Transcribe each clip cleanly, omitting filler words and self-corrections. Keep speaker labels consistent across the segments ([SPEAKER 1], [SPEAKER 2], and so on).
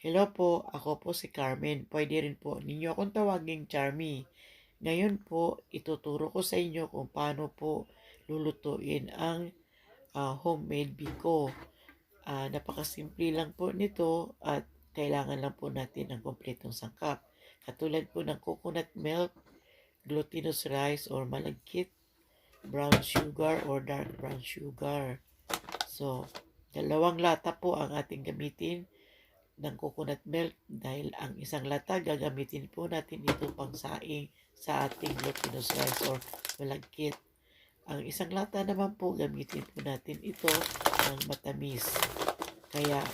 [SPEAKER 1] Hello po, ako po si Carmen. Pwede rin po ninyo akong tawaging Charmy. Ngayon po, ituturo ko sa inyo kung paano po lulutuin ang homemade biko. Napakasimple lang po nito at kailangan lang po natin ng kompletong sangkap. Katulad po ng coconut milk, glutinous rice or malagkit, brown sugar or dark brown sugar. So, dalawang lata po ang ating gamitin ng coconut milk dahil ang isang lata gagamitin po natin ito pang saing sa ating glutinous rice or malagkit. Ang isang lata naman po gamitin po natin ito ng matamis. Kaya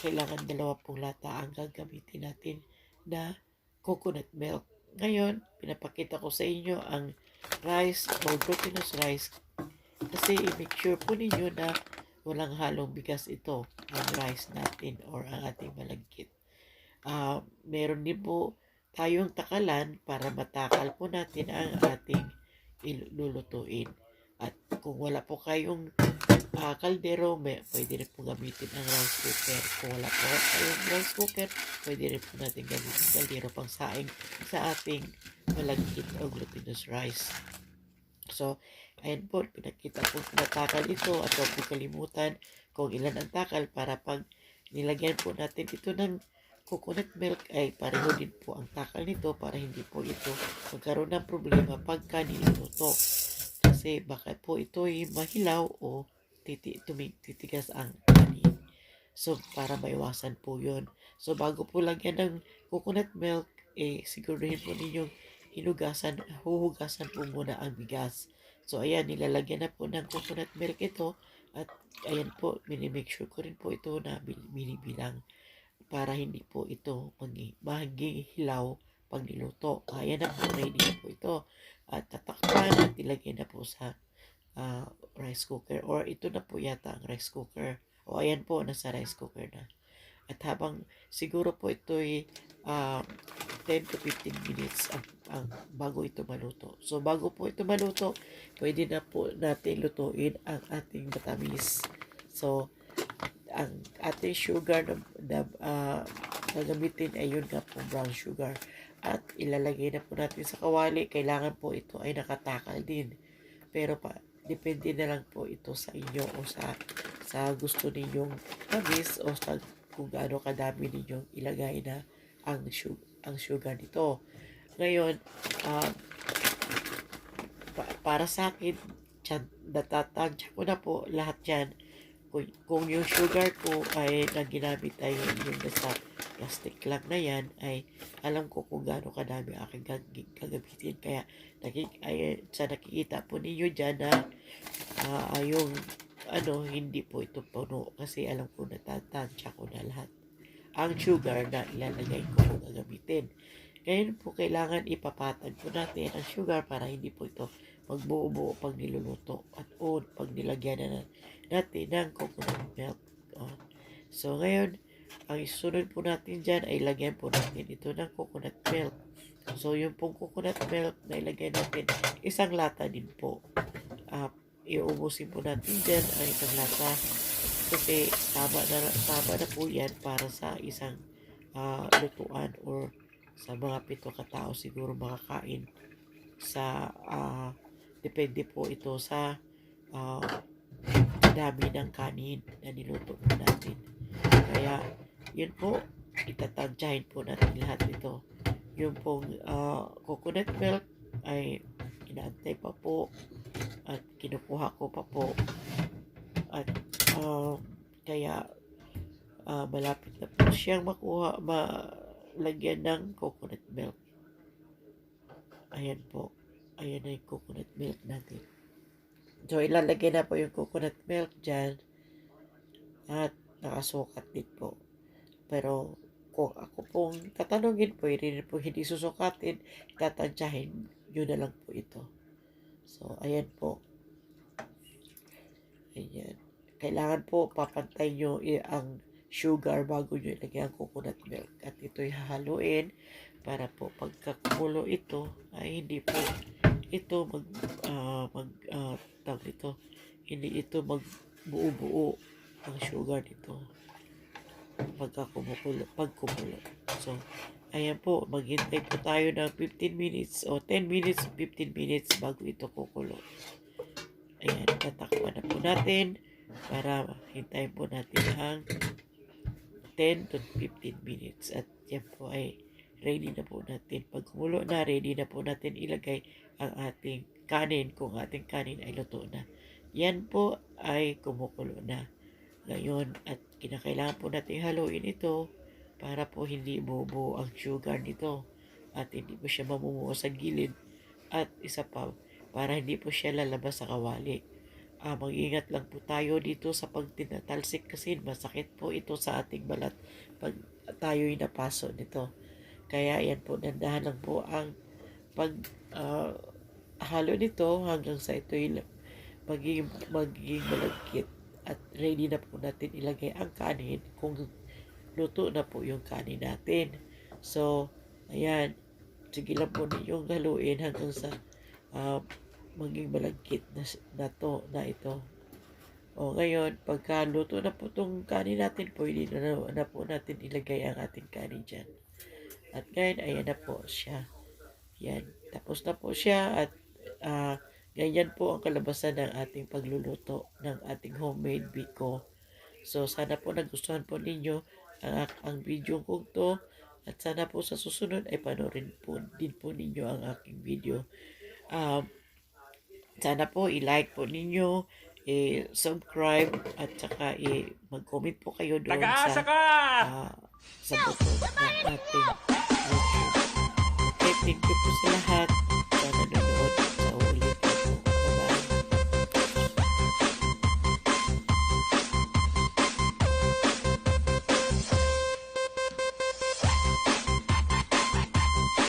[SPEAKER 1] kailangan dalawa pong lata ang gagamitin natin na coconut milk. Ngayon, pinapakita ko sa inyo ang rice or glutinous rice kasi i-make sure po ninyo na walang halong bigas ito, ang rice natin or ang ating malagkit. Meron din po tayong takalan para matakal po natin ang ating ilulutuin. At kung wala po kayong kaldero, pwede rin po gamitin ang rice cooker. Kung wala po kayong rice cooker, pwede rin po natin gamitin kaldero pang saing sa ating malagkit o glutinous rice. So, ayan po, pinakita po natakal ito at huwag po kalimutan kung ilan ang takal para pag nilagyan po natin ito ng coconut milk ay pareho din po ang takal nito para hindi po ito magkaroon ng problema pagka niluto. Kasi baka po ito ay mahilaw o titigas ang kanin. So, para maiwasan po yun. So, bago po lagyan ng coconut milk, siguraduhin po ninyong huhugasan po muna ang bigas. So, ayan, nilalagyan na po ng coconut milk ito. At, ayan po, minimake sure ko rin po ito na binibilang para hindi po ito maging hilaw pag niluto. Ayan na po, ready na po ito. At tatakpan at ilagay na po sa rice cooker. Or ito na po yata ang rice cooker. O, ayan po, nasa rice cooker na. At habang siguro po ito'y 10 to 15 minutes bago ito maluto. So, bago po ito maluto, pwede na po natin lutuin ang ating matamis. So, ang ating sugar na gagamitin ay yun nga po, brown sugar. At ilalagay na po natin sa kawali. Kailangan po ito ay nakatakal din. Pero depende na lang po ito sa inyo o sa gusto ninyong tamis o sa kung gaano kadami ninyong ilagay na ang sugar nito. Ngayon, para sa akin, natatansya ko na po lahat yan. Kung yung sugar ko ay na ginamit ay yung nasa plastic lang na yan, ay alam ko kung gaano kadami aking gagamitin. Kaya sa nakikita po ninyo dyan na yung hindi po ito puno kasi alam ko natatansya ko na lahat ang sugar na ilalagay ko kung gagamitin. Ngayon po kailangan ipapatag po natin ang sugar para hindi po ito magbuo-buo pag niluluto at pag nilagyan na natin ng coconut milk. So ngayon, ang isunod po natin dyan ay lagyan po natin ito ng coconut milk. So yung pong coconut milk na ilagay natin, isang lata din po. Iubusin po natin dyan ang isang lata kasi tama na po yan para sa isang lutuan or sa mga 7 katao siguro makakain sa depende po ito sa dami ng kanin na niluto po natin. Kaya yun po, itatantyahin po natin lahat ito. Yung pong coconut milk ay inaantay pa po at kinukuha ko pa po at kaya malapit na po siyang malagyan ng coconut milk. Ayan po. Ayan na yung coconut milk natin. So, ilalagay na po yung coconut milk dyan at nakasukat din po. Pero, kung ako pong tatanungin, pwede rin po hindi susukatin, tatantyahin nyo na lang po ito. So, ayan po. Ayan. Kailangan po papantay nyo ang sugar bago nyo ilagay ang coconut milk. At ito'y hahaluin para po pagkakumulo ito ay hindi po ito hindi ito magbuo-buo ang sugar nito. pag kumulo. So, ayan po, maghintay po tayo ng 15 minutes o 10 minutes, 15 minutes bago ito kukulo. Ayan, tatakpan na po natin para hintayin po natin ang 10 to 15 minutes. At yan po ay ready na po natin. Pag kumulo na, ready na po natin ilagay ang ating kanin kung ating kanin ay luto na. Yan po ay kumukulo na. Ngayon, at kinakailangan po natin haluin ito para po hindi bubuo ang sugar nito at hindi po siya mamumuo sa gilid. At isa pa, para hindi po siya lalabas sa kawali. Mag-ingat lang po tayo dito sa pagtinatalsik kasi masakit po ito sa ating balat pag tayo'y napaso nito. Kaya yan po, nandahan lang po ang pag halo nito hanggang sa ito'y magiging malagkit at ready na po natin ilagay ang kanin kung luto na po yung kanin natin. So, ayan, sige lang po ninyong haluin hanggang sa maging malagkit na ito. O ngayon, pagka luto na po itong kanin natin, pwede na po natin ilagay ang ating kanin dyan. At ngayon, ayan na po siya. Yan, tapos na po siya at ganyan po ang kalabasan ng ating pagluluto ng ating homemade biko. So, sana po nagustuhan po ninyo ang video kong to at sana po sa susunod ay panoorin po din po ninyo ang aking video. Sana po i-like po ninyo, i-subscribe at saka mag-comment po kayo doon
[SPEAKER 2] Tagaasa ka!
[SPEAKER 1] sa button ng ating YouTube. Okay, thank you po sa lahat.